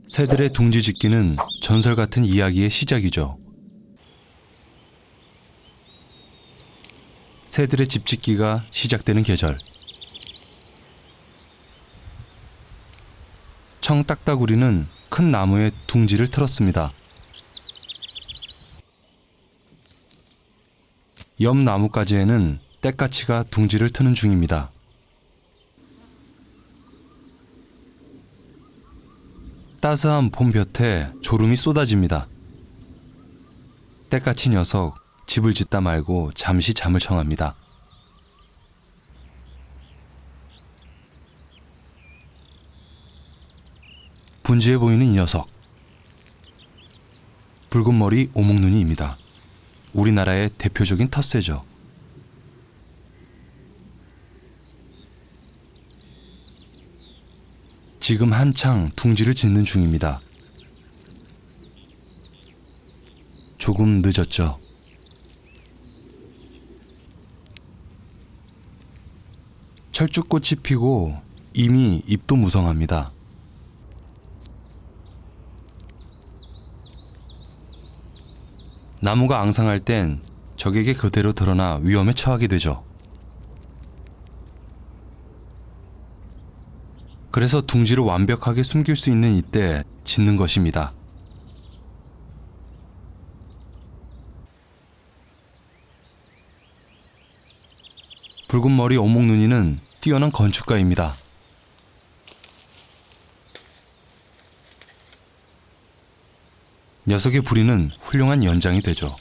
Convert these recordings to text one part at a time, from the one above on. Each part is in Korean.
새들의 둥지 짓기는 전설 같은 이야기의 시작이죠. 새들의 집 짓기가 시작되는 계절. 청딱따구리는 큰 나무에 둥지를 틀었습니다. 옆 나뭇가지에는 떼까치가 둥지를 트는 중입니다. 따스한 봄볕에 졸음이 쏟아집니다. 떼까치 녀석 집을 짓다 말고 잠시 잠을 청합니다. 분주해 보이는 이 녀석, 붉은 머리 오목눈이입니다. 우리나라의 대표적인 텃새죠. 지금 한창 둥지를 짓는 중입니다. 조금 늦었죠. 철쭉꽃이 피고 이미 잎도 무성합니다. 나무가 앙상할 땐 적에게 그대로 드러나 위험에 처하게 되죠. 그래서 둥지를 완벽하게 숨길 수 있는 이때 짓는 것입니다. 붉은 머리 오목눈이는 뛰어난 건축가입니다. 녀석의 부리는 훌륭한 연장이 되죠.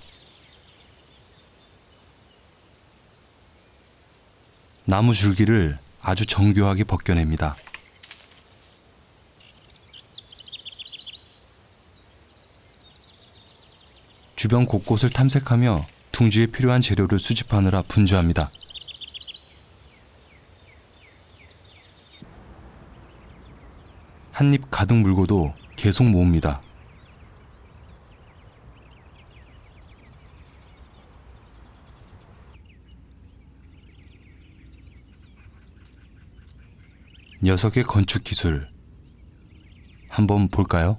나무 줄기를 아주 정교하게 벗겨냅니다. 주변 곳곳을 탐색하며 둥지에 필요한 재료를 수집하느라 분주합니다. 한 입 가득 물고도 계속 모읍니다. 녀석의 건축 기술 한번 볼까요?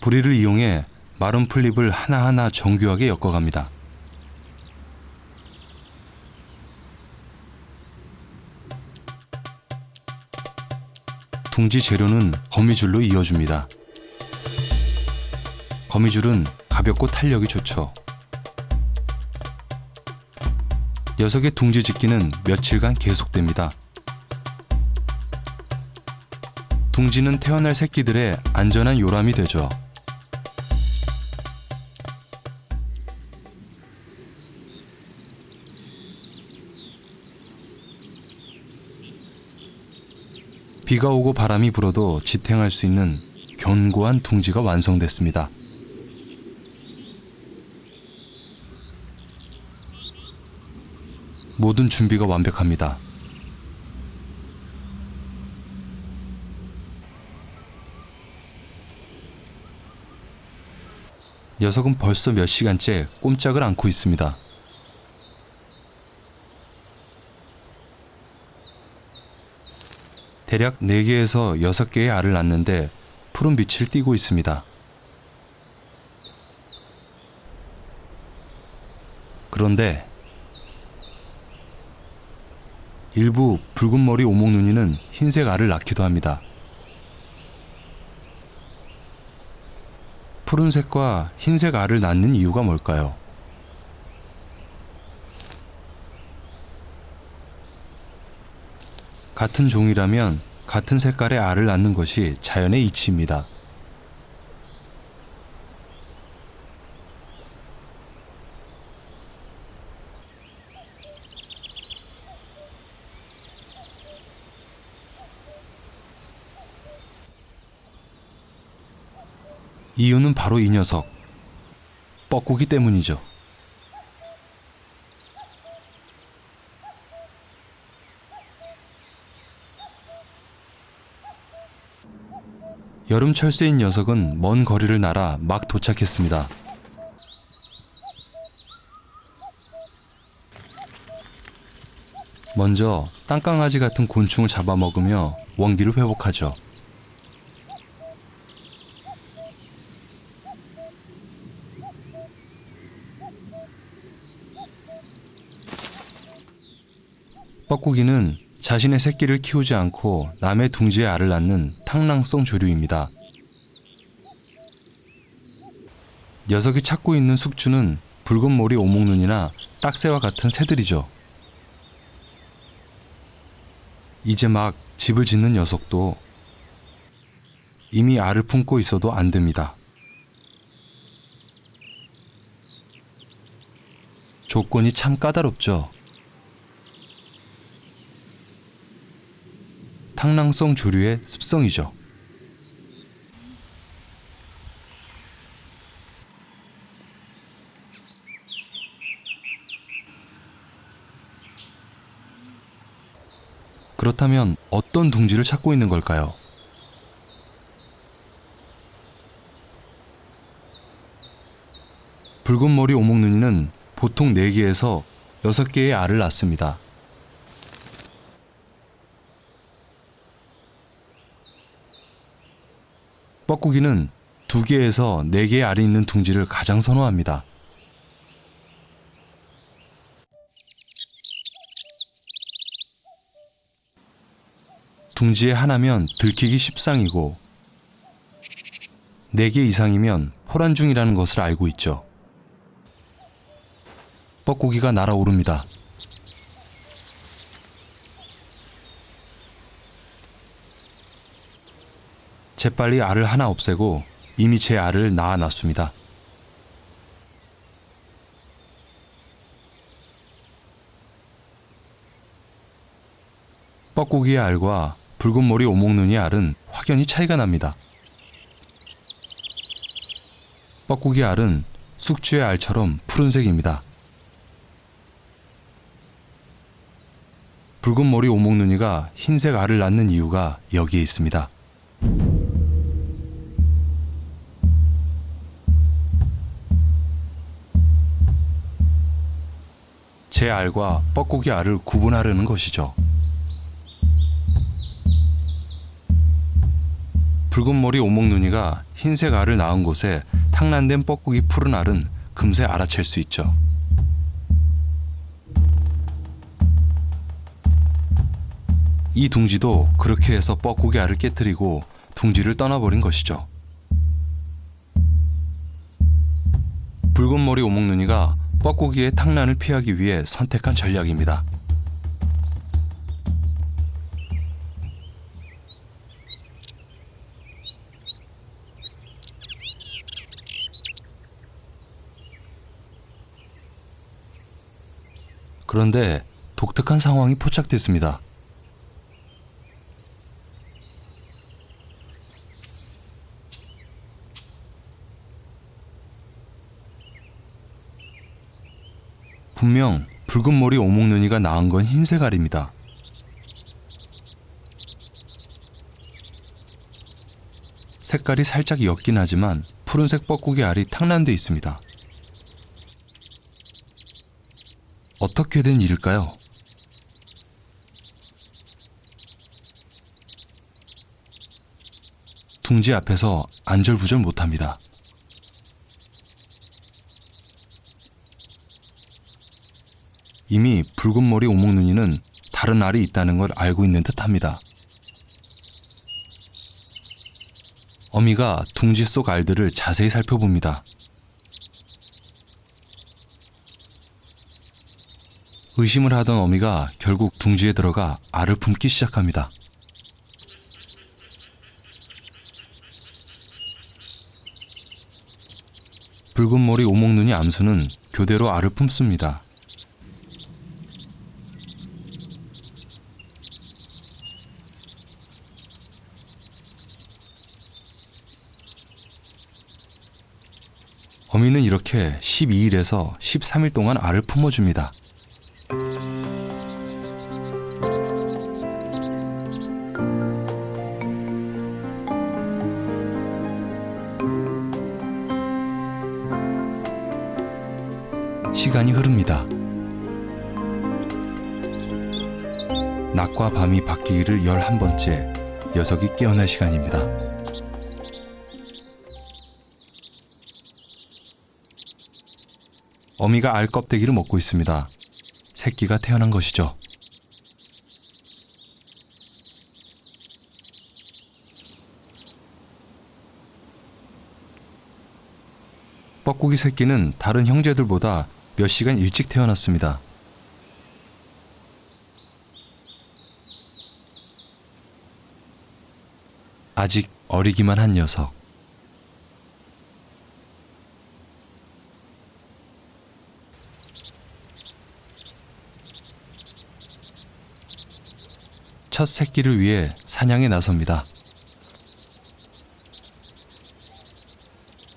부리를 이용해 마른 풀잎을 하나하나 정교하게 엮어갑니다. 둥지 재료는 거미줄로 이어줍니다. 거미줄은 가볍고 탄력이 좋죠. 녀석의 둥지 짓기는 며칠간 계속됩니다. 둥지는 태어날 새끼들의 안전한 요람이 되죠. 비가 오고 바람이 불어도 지탱할 수 있는 견고한 둥지가 완성됐습니다. 모든 준비가 완벽합니다. 녀석은 벌써 몇 시간째 꼼짝을 않고 있습니다. 대략 4개에서 6개의 알을 낳는데 푸른 빛을 띠고 있습니다. 그런데 일부 붉은 머리 오목눈이는 흰색 알을 낳기도 합니다. 푸른색과 흰색 알을 낳는 이유가 뭘까요? 같은 종이라면 같은 색깔의 알을 낳는 것이 자연의 이치입니다. 이유는 바로 이 녀석, 뻐꾸기 때문이죠. 여름 철새인 녀석은 먼 거리를 날아 막 도착했습니다. 먼저 땅강아지 같은 곤충을 잡아먹으며 원기를 회복하죠. 뻐꾸기는 자신의 새끼를 키우지 않고 남의 둥지에 알을 낳는 탕랑성 조류입니다. 녀석이 찾고 있는 숙주는 붉은 머리 오목눈이나 딱새와 같은 새들이죠. 이제 막 집을 짓는 녀석도 이미 알을 품고 있어도 안 됩니다. 조건이 참 까다롭죠. 탕랑성 조류의 습성이죠. 그렇다면 어떤 둥지를 찾고 있는 걸까요? 붉은 머리 오목눈이는 보통 4개에서 6개의 알을 낳습니다. 뻐꾸기는 2개에서 4개의 알이 있는 둥지를 가장 선호합니다. 둥지에 하나면 들키기 십상이고 4개 이상이면 포란중이라는 것을 알고 있죠. 뻐꾸기가 날아오릅니다. 재빨리 알을 하나 없애고 이미 제 알을 낳아놨습니다. 뻐꾸기의 알과 붉은 머리 오목눈이의 알은 확연히 차이가 납니다. 뻐꾸기 알은 숙주의 알처럼 푸른색입니다. 붉은 머리 오목눈이가 흰색 알을 낳는 이유가 여기에 있습니다. 제 알과 뻐꾸기 알을 구분하려는 것이죠. 붉은 머리 오목눈이가 흰색 알을 낳은 곳에 탕란된 뻐꾸기 푸른 알은 금세 알아챌 수 있죠. 이 둥지도 그렇게 해서 뻐꾸기 알을 깨뜨리고 둥지를 떠나버린 것이죠. 붉은 머리 오목눈이가 뻐꾸기의 탕란을 피하기 위해 선택한 전략입니다. 그런데 독특한 상황이 포착됐습니다. 분명 붉은 머리 오목눈이가 낳은 건 흰색 알입니다. 색깔이 살짝 옅긴 하지만 푸른색 뻐꾸기 알이 탕란돼 있습니다. 어떻게 된 일일까요? 둥지 앞에서 안절부절 못합니다. 이미 붉은 머리 오목눈이는 다른 알이 있다는 걸 알고 있는 듯합니다. 어미가 둥지 속 알들을 자세히 살펴봅니다. 의심을 하던 어미가 결국 둥지에 들어가 알을 품기 시작합니다. 붉은 머리 오목눈이 암수는 교대로 알을 품습니다. 어미는 이렇게 12일에서 13일 동안 알을 품어줍니다. 시간이 흐릅니다. 낮과 밤이 바뀌기를 11번째 녀석이 깨어날 시간입니다. 어미가 알 껍데기를 먹고 있습니다. 새끼가 태어난 것이죠. 뻐꾸기 새끼는 다른 형제들보다 몇 시간 일찍 태어났습니다. 아직 어리기만 한 녀석. 첫 새끼를 위해 사냥에 나섭니다.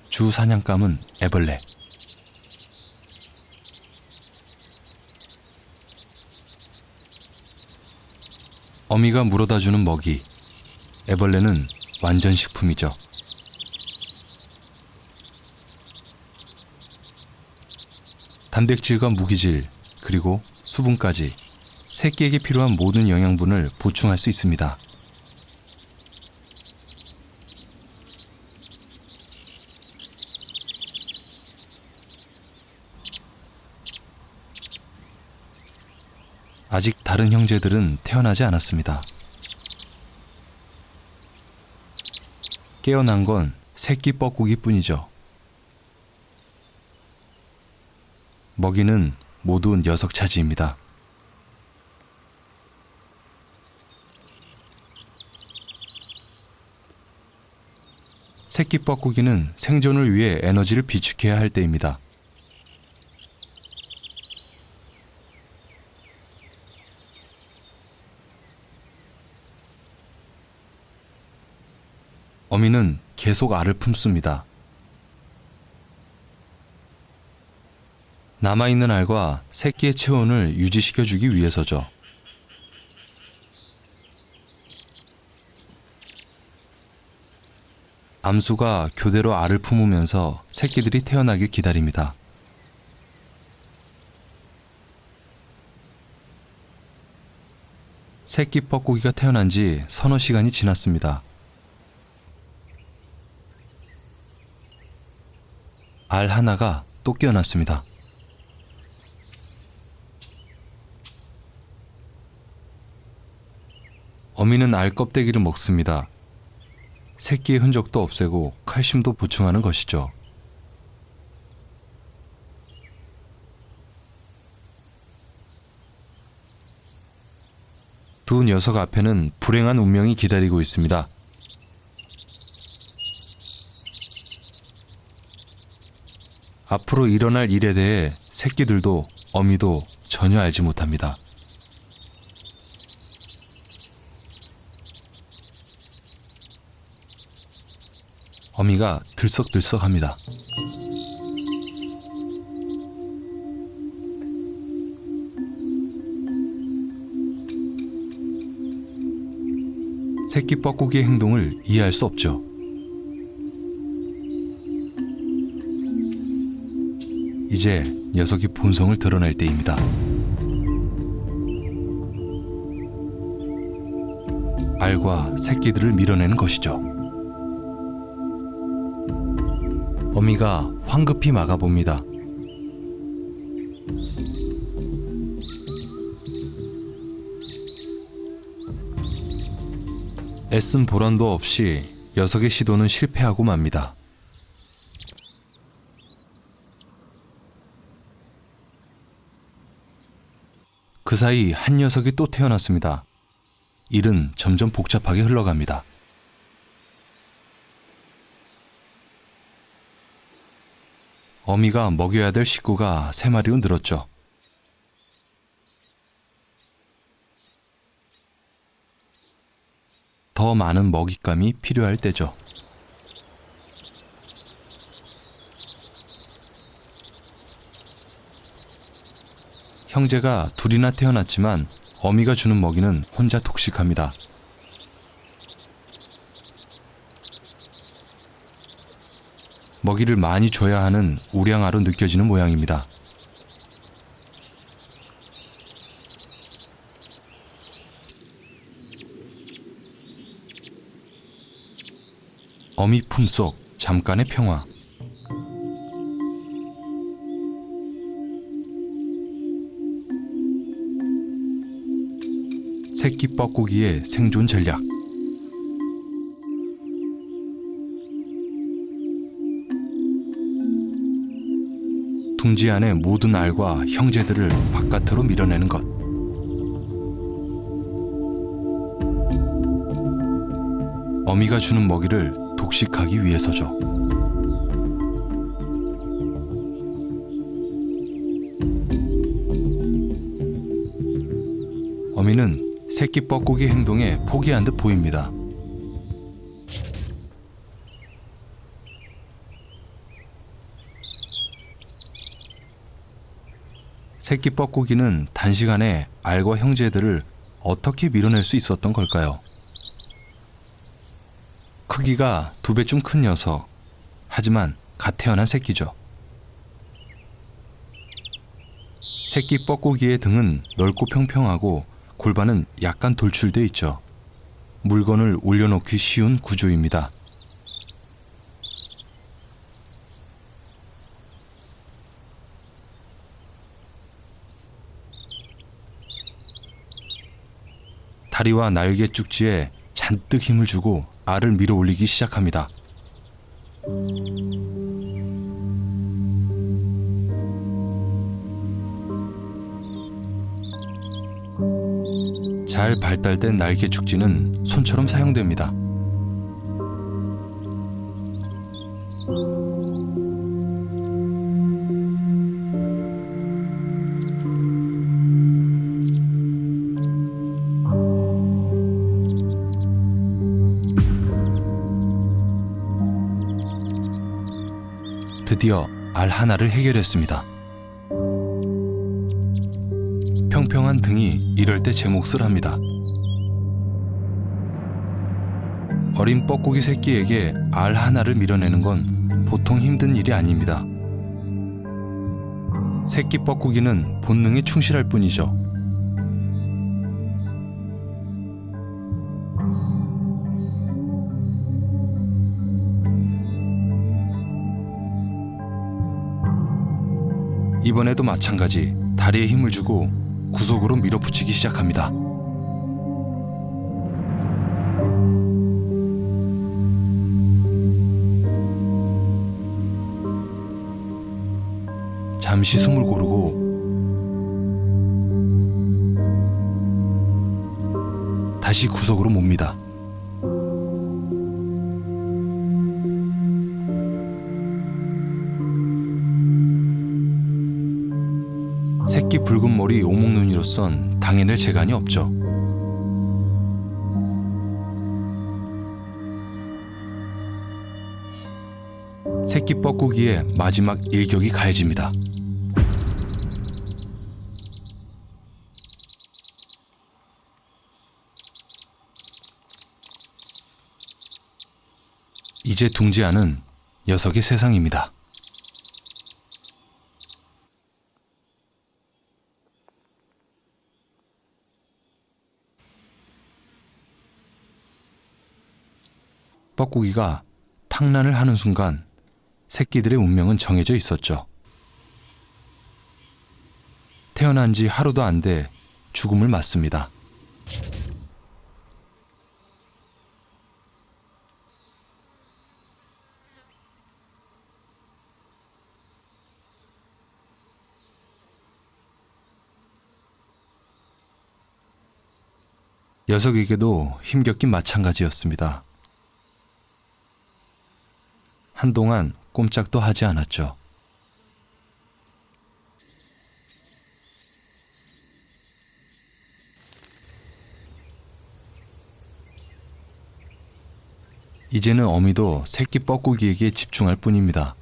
주 사냥감은 애벌레. 어미가 물어다주는 먹이. 애벌레는 완전 식품이죠. 단백질과 무기질, 그리고 수분까지 새끼에게 필요한 모든 영양분을 보충할 수 있습니다. 아직 다른 형제들은 태어나지 않았습니다. 깨어난 건 새끼 뻐꾸기뿐이죠. 먹이는 모두 녀석 차지입니다. 새끼 뻐꾸기는 생존을 위해 에너지를 비축해야 할 때입니다. 어미는 계속 알을 품습니다. 남아있는 알과 새끼의 체온을 유지시켜주기 위해서죠. 암수가 교대로 알을 품으면서 새끼들이 태어나길 기다립니다. 새끼 뻐꾸기가 태어난 지 서너 시간이 지났습니다. 알 하나가 또 깨어났습니다. 어미는 알 껍데기를 먹습니다. 새끼의 흔적도 없애고 칼슘도 보충하는 것이죠. 두 녀석 앞에는 불행한 운명이 기다리고 있습니다. 앞으로 일어날 일에 대해 새끼들도 어미도 전혀 알지 못합니다. 어미가 들썩들썩합니다. 새끼 뻐꾸기의 행동을 이해할 수 없죠. 이제 녀석이 본성을 드러낼 때입니다. 알과 새끼들을 밀어내는 것이죠. 어미가 황급히 막아봅니다. 애쓴 보란도 없이 녀석의 시도는 실패하고 맙니다. 그 사이 한 녀석이 또 태어났습니다. 일은 점점 복잡하게 흘러갑니다. 어미가 먹여야 될 식구가 3마리로 늘었죠. 더 많은 먹잇감이 필요할 때죠. 형제가 둘이나 태어났지만 어미가 주는 먹이는 혼자 독식합니다. 먹이를 많이 줘야 하는 우량아로 느껴지는 모양입니다. 어미 품속 잠깐의 평화. 새끼 뻐꾸기의 생존 전략. 둥지 안의 모든 알과 형제들을 바깥으로 밀어내는 것. 어미가 주는 먹이를 독식하기 위해서죠. 어미는 새끼 뻐꾸기 행동에 포기한 듯 보입니다. 새끼 뻐꾸기는 단시간에 알과 형제들을 어떻게 밀어낼 수 있었던 걸까요? 크기가 2배쯤 큰 녀석. 하지만 갓 태어난 새끼죠. 새끼 뻐꾸기의 등은 넓고 평평하고 골반은 약간 돌출돼 있죠. 물건을 올려놓기 쉬운 구조입니다. 다리와 날개 쭉지에 잔뜩 힘을 주고 알을 밀어 올리기 시작합니다. 잘 발달된 날개 축지는 손처럼 사용됩니다. 드디어 알 하나를 해결했습니다. 평평한 등이 이럴 때 제 몫을 합니다. 어린 뻐꾸기 새끼에게 알 하나를 밀어내는 건 보통 힘든 일이 아닙니다. 새끼 뻐꾸기는 본능에 충실할 뿐이죠. 이번에도 마찬가지 다리에 힘을 주고 구석으로 밀어붙이기 시작합니다. 잠시 숨을 고르고 다시 구석으로 몹니다. 새끼 붉은 머리 오목눈이로선 당해낼 재간이 없죠. 새끼 뻐꾸기의 마지막 일격이 가해집니다. 이제 둥지 안은 녀석의 세상입니다. 뻐꾸기가 탕란을 하는 순간 새끼들의 운명은 정해져 있었죠. 태어난 지 하루도 안 돼 죽음을 맞습니다. 녀석에게도 힘겹긴 마찬가지였습니다. 한동안 꼼짝도 하지 않았죠. 이제는 어미도 새끼 뻐꾸기에게 집중할 뿐입니다.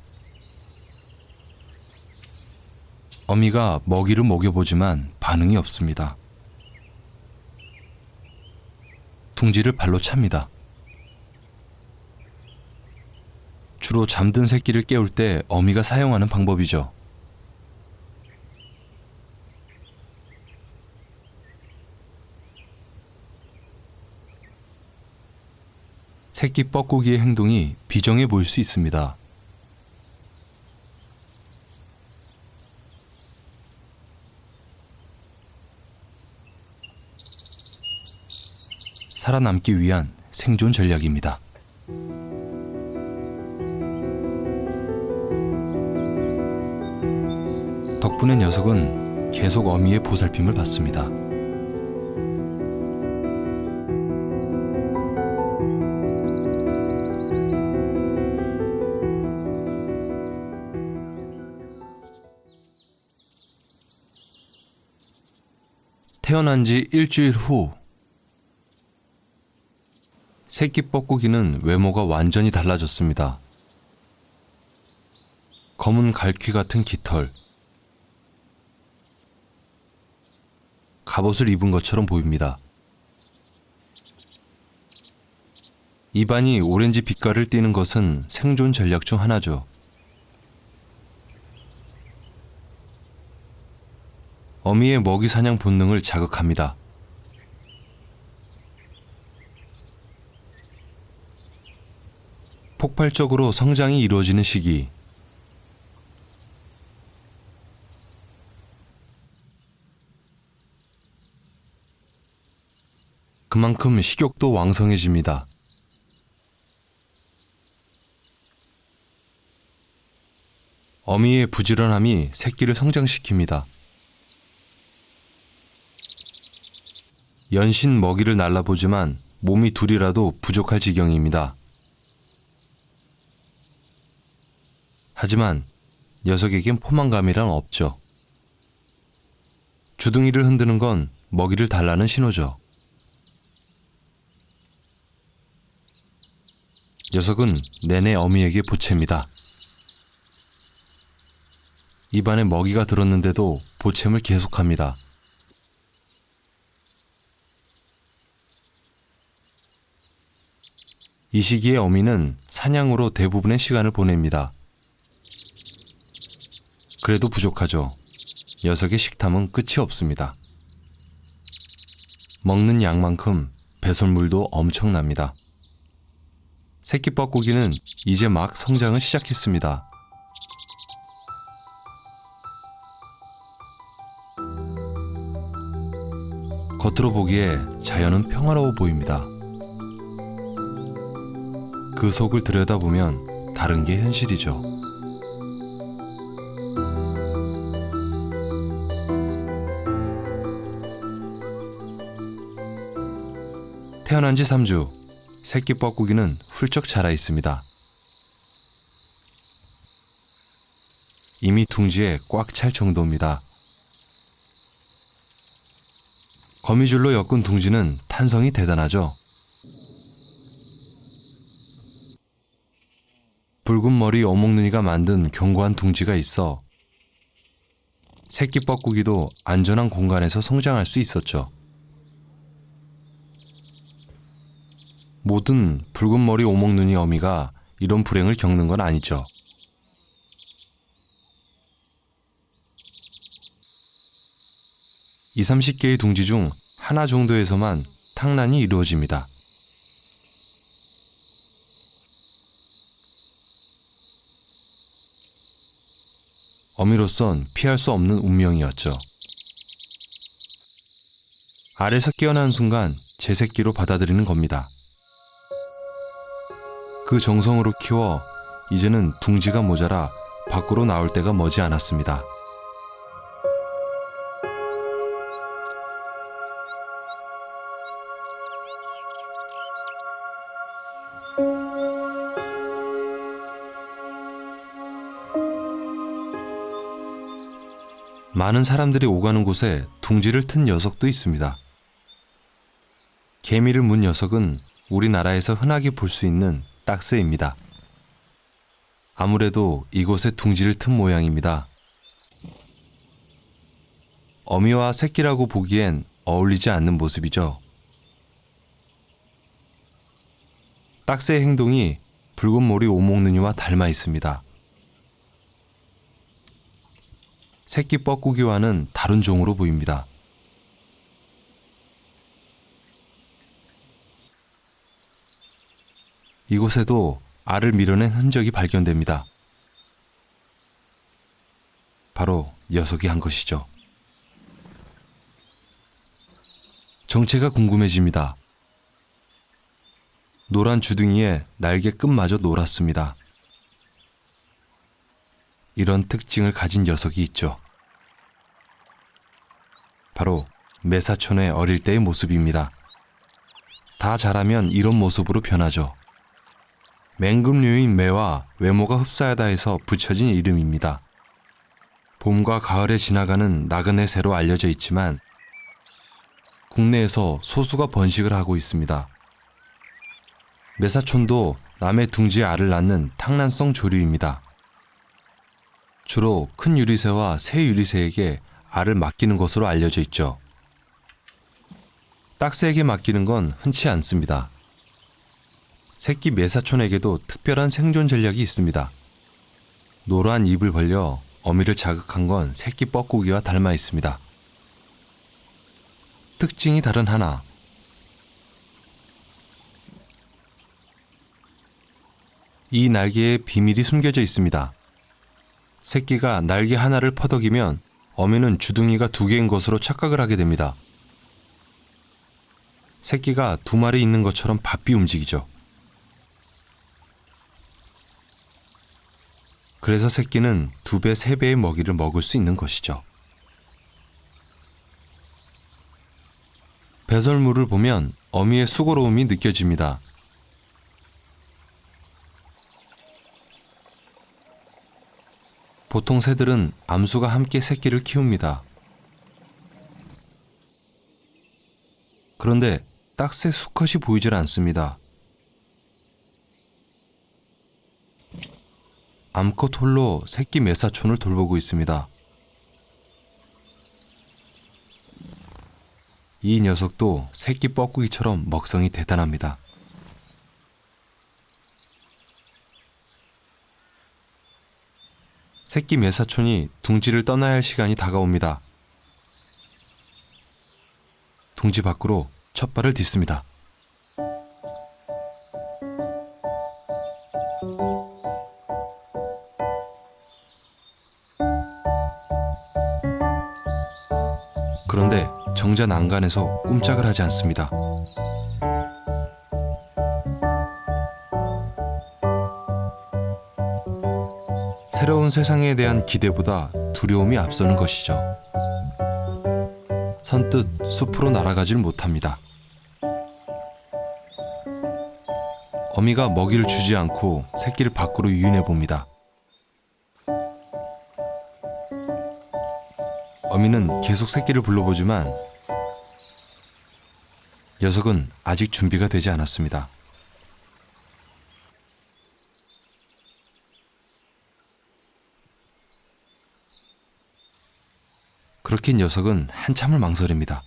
어미가 먹이를 먹여보지만 반응이 없습니다. 둥지를 발로 찹니다. 주로 잠든 새끼를 깨울 때 어미가 사용하는 방법이죠. 새끼 뻐꾸기의 행동이 비정해 보일 수 있습니다. 살아남기 위한 생존 전략입니다. 덕분에 녀석은 계속 어미의 보살핌을 받습니다. 태어난 지 일주일 후, 새끼 뻐꾸기는 외모가 완전히 달라졌습니다. 검은 갈퀴 같은 깃털, 갑옷을 입은 것처럼 보입니다. 입안이 오렌지 빛깔을 띠는 것은 생존 전략 중 하나죠. 어미의 먹이 사냥 본능을 자극합니다. 폭발적으로 성장이 이루어지는 시기, 그만큼 식욕도 왕성해집니다. 어미의 부지런함이 새끼를 성장시킵니다. 연신 먹이를 날라보지만 몸이 둘이라도 부족할 지경입니다. 하지만 녀석에겐 포만감이란 없죠. 주둥이를 흔드는 건 먹이를 달라는 신호죠. 녀석은 내내 어미에게 보챕니다. 입안에 먹이가 들었는데도 보챔을 계속합니다. 이 시기에 어미는 사냥으로 대부분의 시간을 보냅니다. 그래도 부족하죠. 녀석의 식탐은 끝이 없습니다. 먹는 양만큼 배설물도 엄청납니다. 새끼 뻐꾸기는 이제 막 성장을 시작했습니다. 겉으로 보기에 자연은 평화로워 보입니다. 그 속을 들여다보면 다른 게 현실이죠. 태어난 지 3주, 새끼 뻐꾸기는 훌쩍 자라 있습니다. 이미 둥지에 꽉 찰 정도입니다. 거미줄로 엮은 둥지는 탄성이 대단하죠. 붉은 머리 어목눈이가 만든 견고한 둥지가 있어 새끼 뻐꾸기도 안전한 공간에서 성장할 수 있었죠. 모든 붉은 머리 오목눈이 어미가 이런 불행을 겪는 건 아니죠. 이 30개의 둥지 중 하나 정도에서만 탕란이 이루어집니다. 어미로선 피할 수 없는 운명이었죠. 알에서 깨어난 순간 제 새끼로 받아들이는 겁니다. 그 정성으로 키워 이제는 둥지가 모자라 밖으로 나올 때가 머지 않았습니다. 많은 사람들이 오가는 곳에 둥지를 튼 녀석도 있습니다. 개미를 문 녀석은 우리나라에서 흔하게 볼 수 있는 딱새입니다. 아무래도 이곳에 둥지를 튼 모양입니다. 어미와 새끼라고 보기엔 어울리지 않는 모습이죠. 딱새의 행동이 붉은 머리 오목눈이와 닮아 있습니다. 새끼 뻐꾸기와는 다른 종으로 보입니다. 이곳에도 알을 밀어낸 흔적이 발견됩니다. 바로 녀석이 한 것이죠. 정체가 궁금해집니다. 노란 주둥이에 날개 끝마저 노랗습니다. 이런 특징을 가진 녀석이 있죠. 바로 매사촌의 어릴 때의 모습입니다. 다 자라면 이런 모습으로 변하죠. 맹금류인 매와 외모가 흡사하다 해서 붙여진 이름입니다. 봄과 가을에 지나가는 나그네 새로 알려져 있지만 국내에서 소수가 번식을 하고 있습니다. 매사촌도 남의 둥지에 알을 낳는 탕란성 조류입니다. 주로 큰 유리새와 새 유리새에게 알을 맡기는 것으로 알려져 있죠. 딱새에게 맡기는 건 흔치 않습니다. 새끼 매사촌에게도 특별한 생존 전략이 있습니다. 노란 입을 벌려 어미를 자극한 건 새끼 뻐꾸기와 닮아 있습니다. 특징이 다른 하나. 이 날개에 비밀이 숨겨져 있습니다. 새끼가 날개 하나를 퍼덕이면 어미는 주둥이가 2개인 것으로 착각을 하게 됩니다. 새끼가 2마리 있는 것처럼 바삐 움직이죠. 그래서 새끼는 2배, 3배의 먹이를 먹을 수 있는 것이죠. 배설물을 보면 어미의 수고로움이 느껴집니다. 보통 새들은 암수가 함께 새끼를 키웁니다. 그런데 딱새 수컷이 보이질 않습니다. 암컷 홀로 새끼 매사촌을 돌보고 있습니다. 이 녀석도 새끼 뻐꾸기처럼 먹성이 대단합니다. 새끼 매사촌이 둥지를 떠나야 할 시간이 다가옵니다. 둥지 밖으로 첫 발을 딛습니다. 그런데 정자 난간에서 꼼짝을 하지 않습니다. 새로운 세상에 대한 기대보다 두려움이 앞서는 것이죠. 선뜻 숲으로 날아가질 못합니다. 어미가 먹이를 주지 않고 새끼를 밖으로 유인해 봅니다. 어미는 계속 새끼를 불러보지만 녀석은 아직 준비가 되지 않았습니다. 그렇게 녀석은 한참을 망설입니다.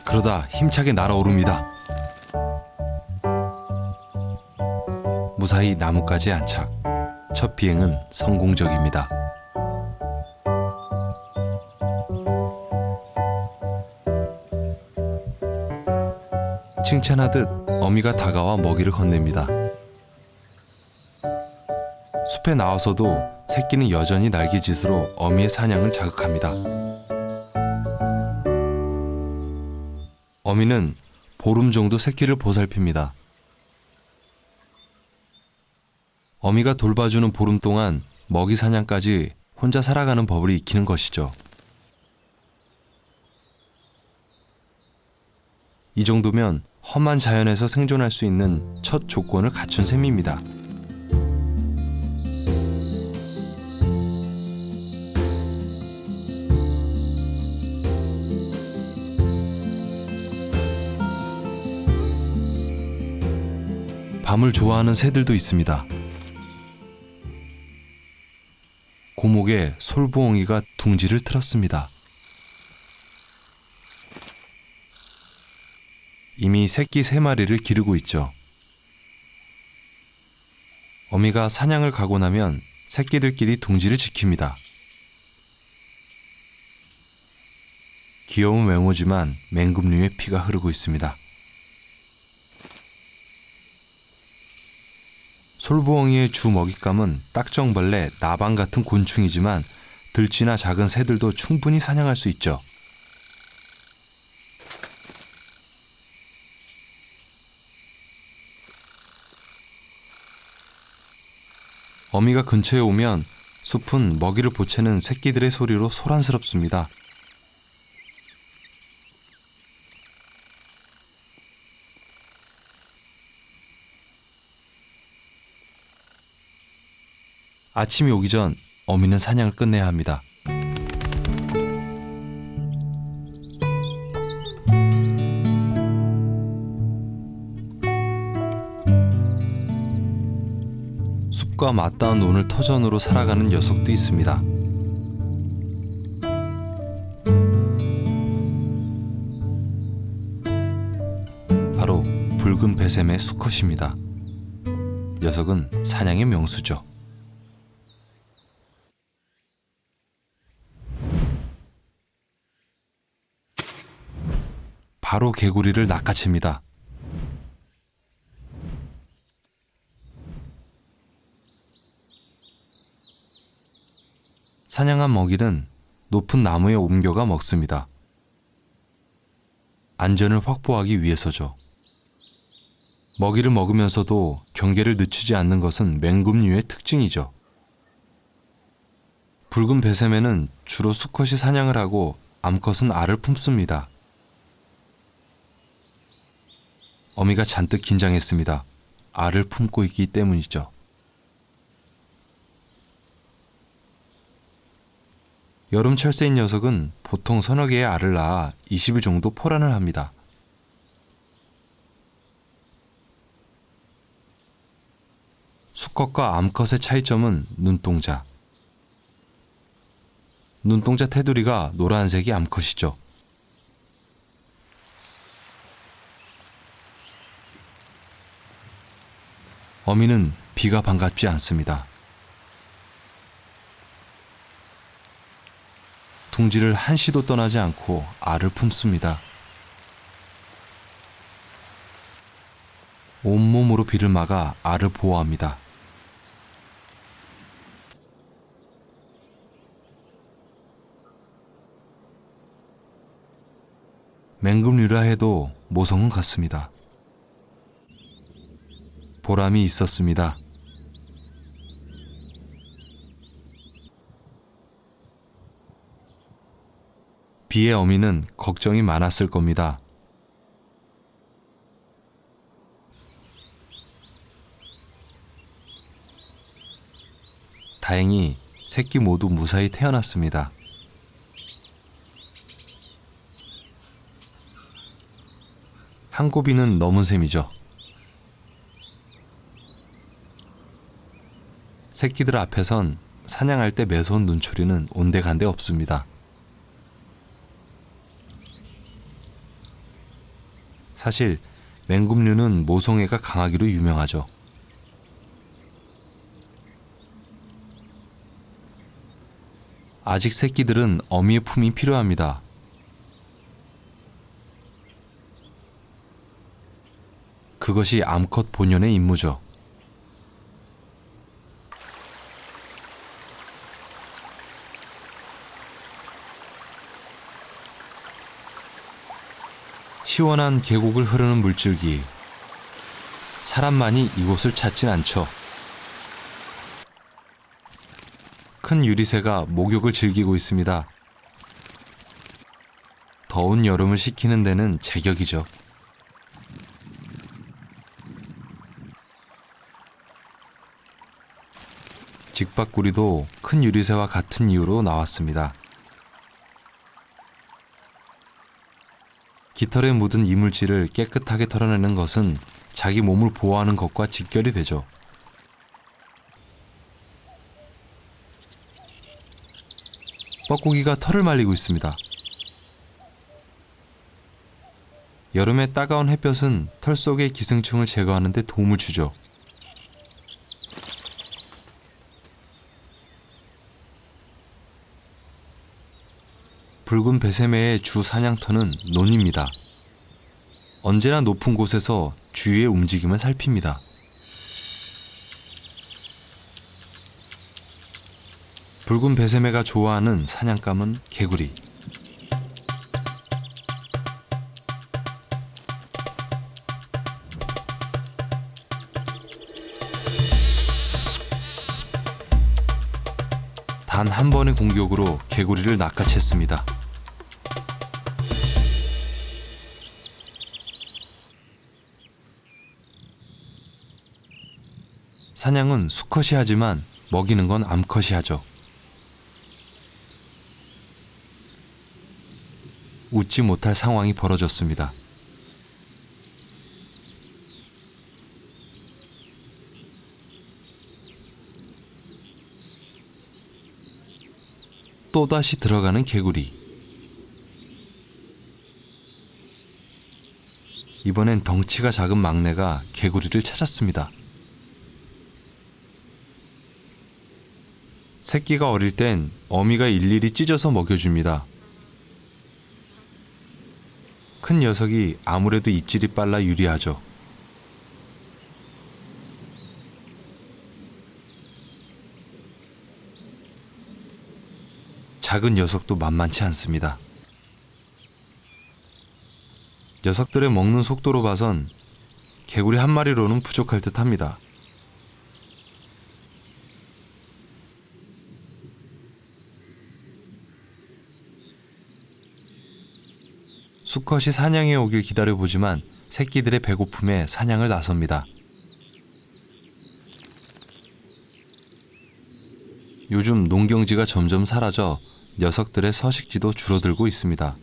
그러다 힘차게 날아오릅니다. 무사히 나뭇가지에 안착. 첫 비행은 성공적입니다. 칭찬하듯 어미가 다가와 먹이를 건넵니다. 숲에 나와서도 새끼는 여전히 날개짓으로 어미의 사냥을 자극합니다. 어미는 보름 정도 새끼를 보살핍니다. 어미가 돌봐주는 보름 동안 먹이 사냥까지 혼자 살아가는 법을 익히는 것이죠. 이 정도면 험한 자연에서 생존할 수 있는 첫 조건을 갖춘 셈입니다. 밤을 좋아하는 새들도 있습니다. 고목에 솔부엉이가 둥지를 틀었습니다. 이미 새끼 3마리를 기르고 있죠. 어미가 사냥을 가고 나면 새끼들끼리 둥지를 지킵니다. 귀여운 외모지만 맹금류의 피가 흐르고 있습니다. 솔부엉이의 주 먹잇감은 딱정벌레, 나방 같은 곤충이지만 들쥐나 작은 새들도 충분히 사냥할 수 있죠. 어미가 근처에 오면 숲은 먹이를 보채는 새끼들의 소리로 소란스럽습니다. 아침이 오기 전 어미는 사냥을 끝내야 합니다. 숲과 맞닿은 논을 터전으로 살아가는 녀석도 있습니다. 바로 붉은 배샘의 수컷입니다. 녀석은 사냥의 명수죠. 바로 개구리를 낚아챕니다. 사냥한 먹이는 높은 나무에 옮겨가 먹습니다. 안전을 확보하기 위해서죠. 먹이를 먹으면서도 경계를 늦추지 않는 것은 맹금류의 특징이죠. 붉은 배샘에는 주로 수컷이 사냥을 하고 암컷은 알을 품습니다. 어미가 잔뜩 긴장했습니다. 알을 품고 있기 때문이죠. 여름 철새인 녀석은 보통 서너 개의 알을 낳아 20일 정도 포란을 합니다. 수컷과 암컷의 차이점은 눈동자. 눈동자 테두리가 노란색이 암컷이죠. 어미는 비가 반갑지 않습니다. 둥지를 한시도 떠나지 않고 알을 품습니다. 온몸으로 비를 막아 알을 보호합니다. 맹금류라 해도 모성은 같습니다. 보람이 있었습니다. 비의 어미는 걱정이 많았을 겁니다. 다행히 새끼 모두 무사히 태어났습니다. 한 고비는 넘은 셈이죠. 새끼들 앞에선 사냥할 때 매서운 눈초리는 온데간데 없습니다. 사실 맹금류는 모성애가 강하기로 유명하죠. 아직 새끼들은 어미의 품이 필요합니다. 그것이 암컷 본연의 임무죠. 시원한 계곡을 흐르는 물줄기. 사람만이 이곳을 찾진 않죠. 큰 유리새가 목욕을 즐기고 있습니다. 더운 여름을 식히는 데는 제격이죠. 직박구리도 큰 유리새와 같은 이유로 나왔습니다. 깃털에 묻은 이물질을 깨끗하게 털어내는 것은 자기 몸을 보호하는 것과 직결이 되죠. 뻐꾸기가 털을 말리고 있습니다. 여름의 따가운 햇볕은 털 속의 기생충을 제거하는 데 도움을 주죠. 붉은 배새매의 주 사냥터는 논입니다. 언제나 높은 곳에서 주위의 움직임을 살핍니다. 붉은 배새매가 좋아하는 사냥감은 개구리. 단 한 번의 공격으로 개구리를 낚아챘습니다. 사냥은 수컷이 하지만 먹이는 건 암컷이 하죠. 웃지 못할 상황이 벌어졌습니다. 또다시 들어가는 개구리. 이번엔 덩치가 작은 막내가 개구리를 찾았습니다. 새끼가 어릴 땐 어미가 일일이 찢어서 먹여줍니다. 큰 녀석이 아무래도 입질이 빨라 유리하죠. 작은 녀석도 만만치 않습니다. 녀석들의 먹는 속도로 봐선 개구리 한 마리로는 부족할 듯 합니다. 수컷이 사냥해 오길 기다려보지만 새끼들의 배고픔에 사냥을 나섭니다. 요즘 농경지가 점점 사라져 녀석들의 서식지도 줄어들고 있습니다.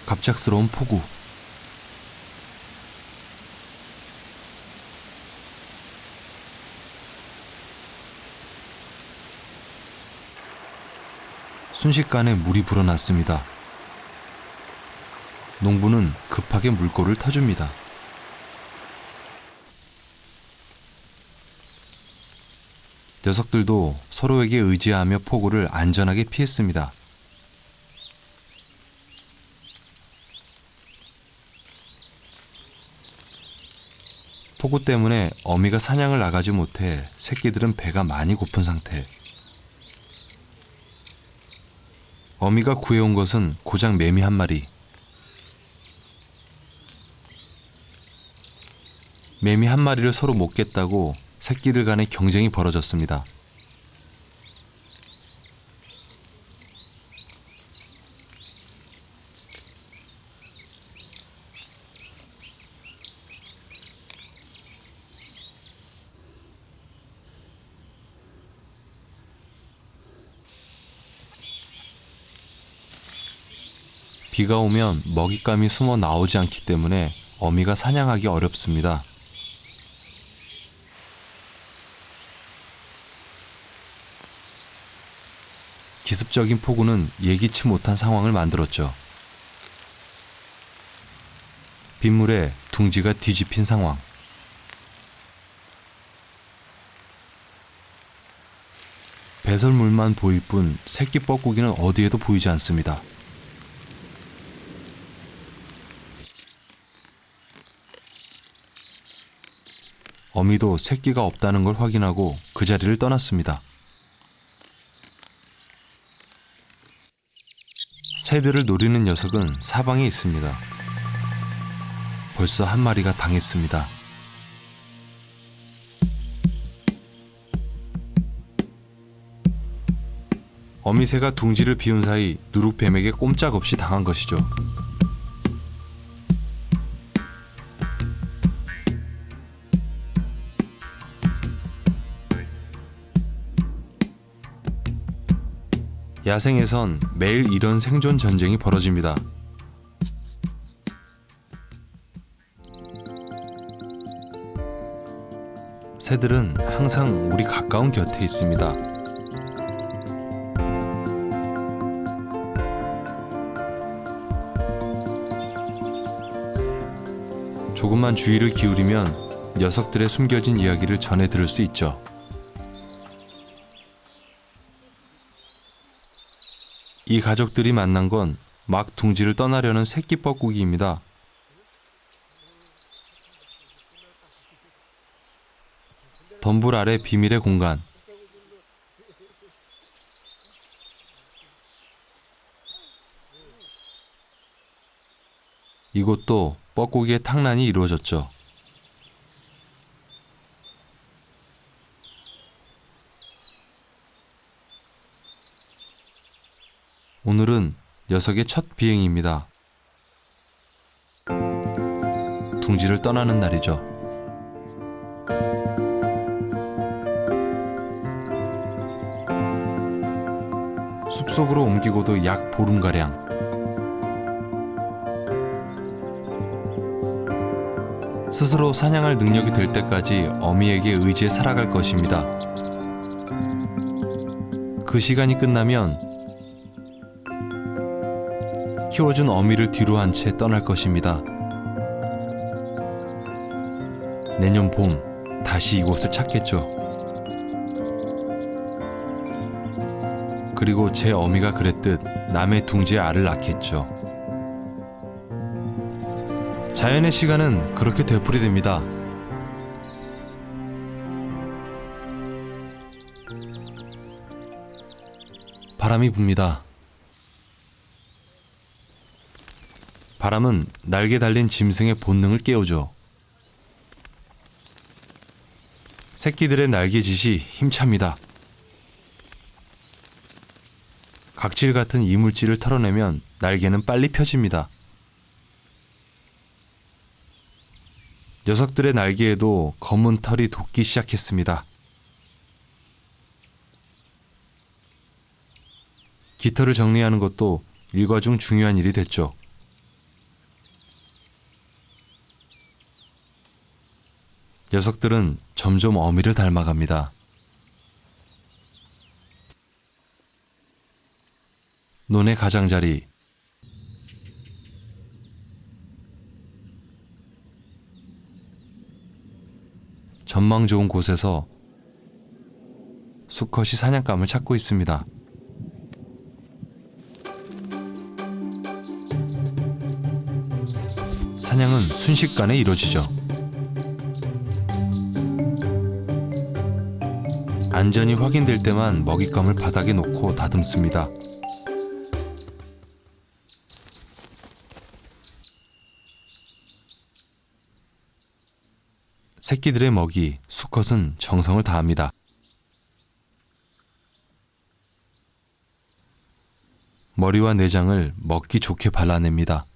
갑작스러운 폭우. 순식간에 물이 불어났습니다. 농부는 급하게 물꼬를 타줍니다. 녀석들도 서로에게 의지하며 폭우를 안전하게 피했습니다. 폭우 때문에 어미가 사냥을 나가지 못해 새끼들은 배가 많이 고픈 상태. 어미가 구해온 것은 고작 매미 한 마리. 매미 한 마리를 서로 먹겠다고 새끼들 간의 경쟁이 벌어졌습니다. 비가 오면 먹잇감이 숨어 나오지 않기 때문에 어미가 사냥하기 어렵습니다. 기습적인 폭우는 예기치 못한 상황을 만들었죠. 빗물에 둥지가 뒤집힌 상황. 배설물만 보일 뿐 새끼 뻐꾸기는 어디에도 보이지 않습니다. 어미도 새끼가 없다는 걸 확인하고 그 자리를 떠났습니다. 새들을 노리는 녀석은 사방에 있습니다. 벌써 한 마리가 당했습니다. 어미새가 둥지를 비운 사이 누룩뱀에게 꼼짝없이 당한 것이죠. 야생에선 매일 이런 생존 전쟁이 벌어집니다. 새들은 항상 우리 가까운 곁에 있습니다. 조금만 주의를 기울이면 녀석들의 숨겨진 이야기를 전해 들을 수 있죠. 이 가족들이 만난 건 막 둥지를 떠나려는 새끼 뻐꾸기입니다. 덤불 아래 비밀의 공간. 이곳도 뻐꾸기의 탕란이 이루어졌죠. 오늘은 녀석의 첫 비행입니다. 둥지를 떠나는 날이죠. 숲속으로 옮기고도 약 보름가량. 스스로 사냥할 능력이 될 때까지 어미에게 의지해 살아갈 것입니다. 그 시간이 끝나면 키워준 어미를 뒤로 한 채 떠날 것입니다. 내년 봄 다시 이곳을 찾겠죠. 그리고 제 어미가 그랬듯 남의 둥지에 알을 낳겠죠. 자연의 시간은 그렇게 되풀이됩니다. 바람이 붑니다. 바람은 날개 달린 짐승의 본능을 깨우죠. 새끼들의 날개짓이 힘찹니다. 각질 같은 이물질을 털어내면 날개는 빨리 펴집니다. 녀석들의 날개에도 검은 털이 돋기 시작했습니다. 깃털을 정리하는 것도 일과 중 중요한 일이 됐죠. 녀석들은 점점 어미를 닮아갑니다. 논의 가장자리. 전망 좋은 곳에서 수컷이 사냥감을 찾고 있습니다. 사냥은 순식간에 이루어지죠. 안전이 확인될 때만 먹잇감을 바닥에 놓고 다듬습니다. 새끼들의 먹이, 수컷은 정성을 다합니다. 머리와 내장을 먹기 좋게 발라냅니다.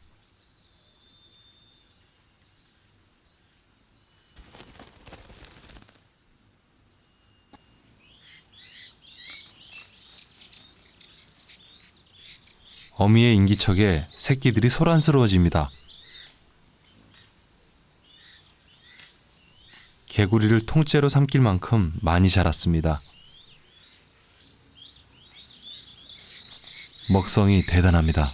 어미의 인기척에 새끼들이 소란스러워집니다. 개구리를 통째로 삼킬 만큼 많이 자랐습니다. 먹성이 대단합니다.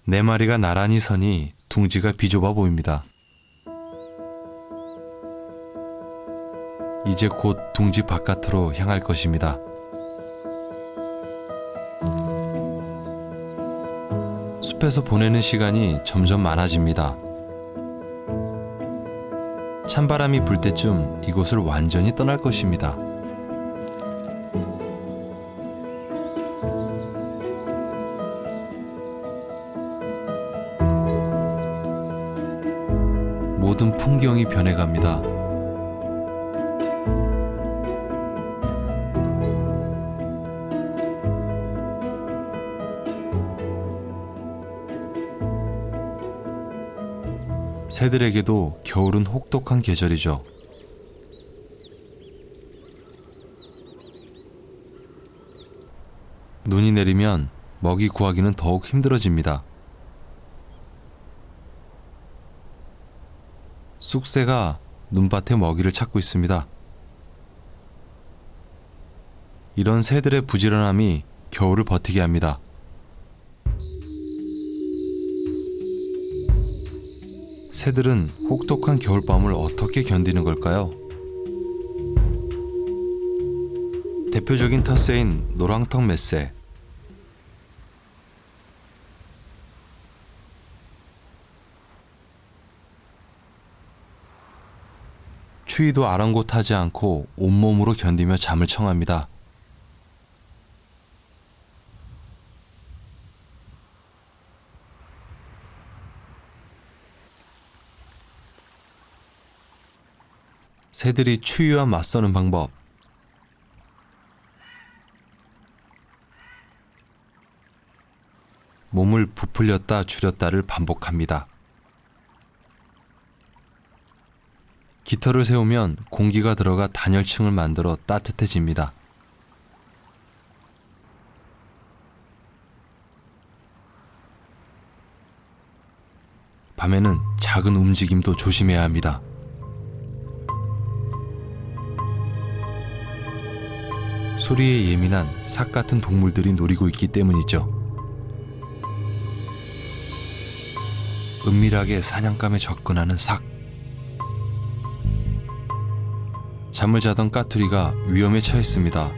네 마리가 나란히 서니 둥지가 비좁아 보입니다. 이제 곧 둥지 바깥으로 향할 것입니다. 숲에서 보내는 시간이 점점 많아집니다. 찬바람이 불 때쯤 이곳을 완전히 떠날 것입니다. 모든 풍경이 변해갑니다. 새들에게도 겨울은 혹독한 계절이죠. 눈이 내리면 먹이 구하기는 더욱 힘들어집니다. 쑥새가 눈밭에 먹이를 찾고 있습니다. 이런 새들의 부지런함이 겨울을 버티게 합니다. 새들은 혹독한 겨울밤을 어떻게 견디는 걸까요? 대표적인 텃새인 노랑턱 맷새. 추위도 아랑곳하지 않고 온몸으로 견디며 잠을 청합니다. 새들이 추위와 맞서는 방법. 몸을 부풀렸다 줄였다를 반복합니다. 깃털을 세우면 공기가 들어가 단열층을 만들어 따뜻해집니다. 밤에는 작은 움직임도 조심해야 합니다. 소리에 예민한 삭 같은 동물들이 노리고 있기 때문이죠. 은밀하게 사냥감에 접근하는 삭. 잠을 자던 까투리가 위험에 처했습니다.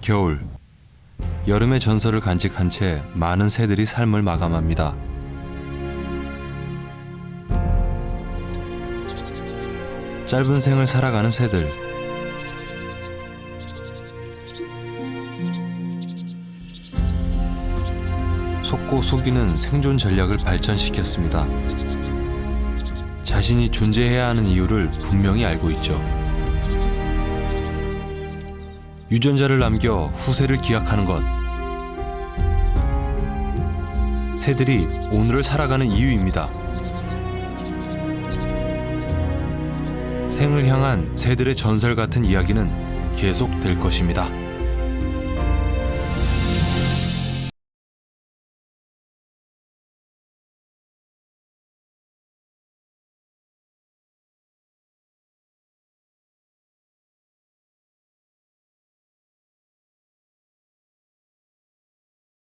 겨울. 여름의 전설을 간직한 채 많은 새들이 삶을 마감합니다. 짧은 생을 살아가는 새들. 속고 속이는 생존 전략을 발전시켰습니다. 자신이 존재해야 하는 이유를 분명히 알고 있죠. 유전자를 남겨 후세를 기약하는 것. 새들이 오늘을 살아가는 이유입니다. 생을 향한 새들의 전설 같은 이야기는 계속될 것입니다.